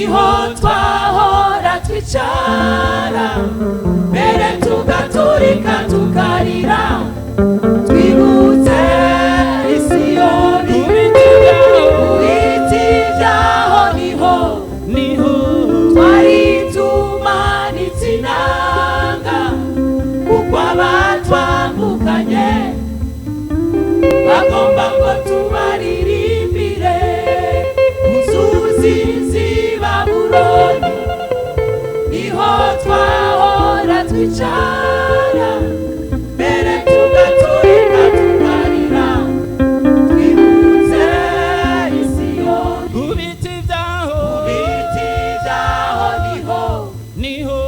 niho twahora twicara mbere tugaturika tukarira twibutse Isiyoni ibiti byaho niho twari tumanitse inanga kuko abatwambukanye bagomba ngo tubaririmbire inzuzi z'i Babuloni niho twahora twicara mbere tugaturika tukarira twibutse Isiyoni Ubiti byaho niho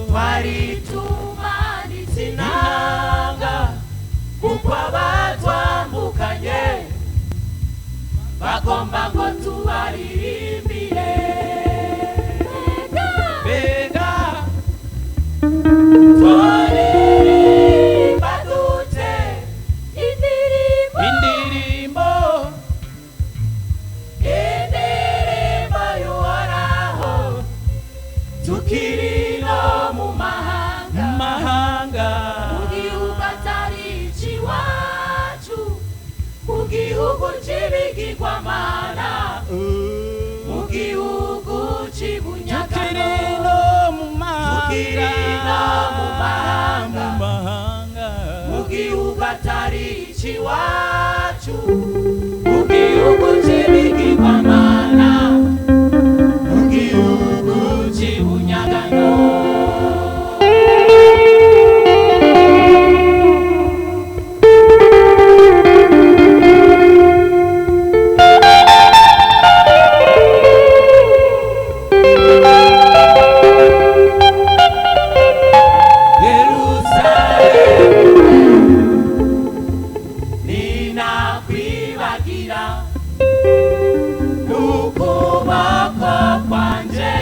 twari tumanitse inanga kuko abatwambukanye bagomba ngo tubaririmbire Bega twaririmba dute indirimbo y'Uhoraho tukiri no mu mahanga mu gihugu atari icy'iwacu mu gihugu cy'ibigirwamana mu gihugu cy'ibunyagano tukiri no mu mahanga mu gihugu atari icy'iwacu mu gihugu cy'ibigirwamana mu gihugu cy'ibunyagano ninakwibagira n'ukuboko kwanje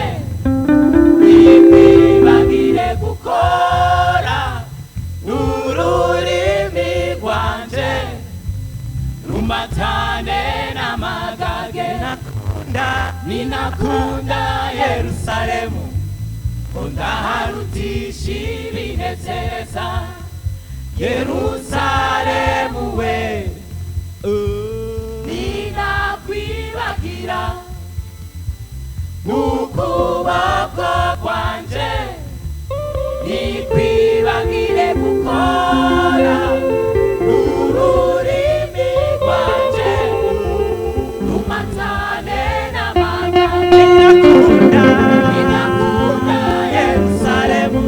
ntikwibagire gukora n'ururimi rwanje rumatane n'amagage ninakunda Yerusalemu ko ndaharutisha ibinezeza Yerusalemu we ninakwibagira n'ukuboko kwanje ntikwibagire gukora n'ururimi rwanje rumatane n'amagage ninakunda Yerusalemu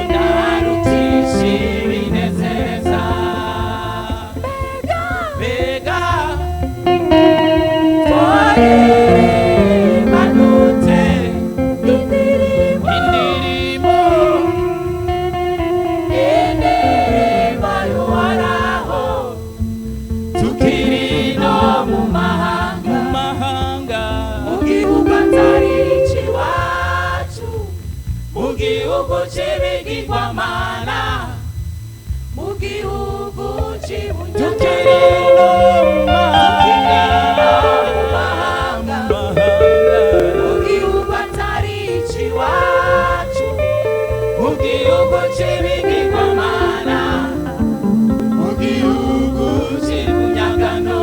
ndaharutisha ibinezeza Bega twaririmba dute indirimbo y'Uhoraho tukiri no mu mahanga mu gihugu atari icy'iwacu mu gihugu cy'ibigirwamana mu gihugu cy'ibunyagano mu gihugu atari icy'iwacu mu gihugu cy'ibigirwamana mu gihugu cy'ibunyagano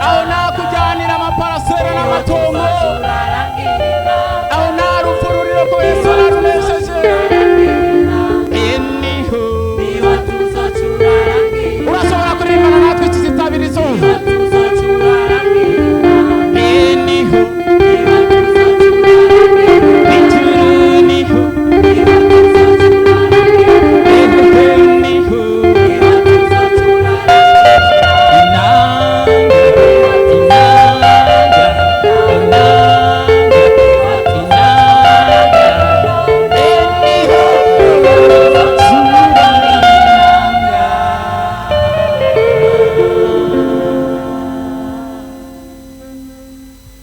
Aho nakujyanira amaparasera n'amatongo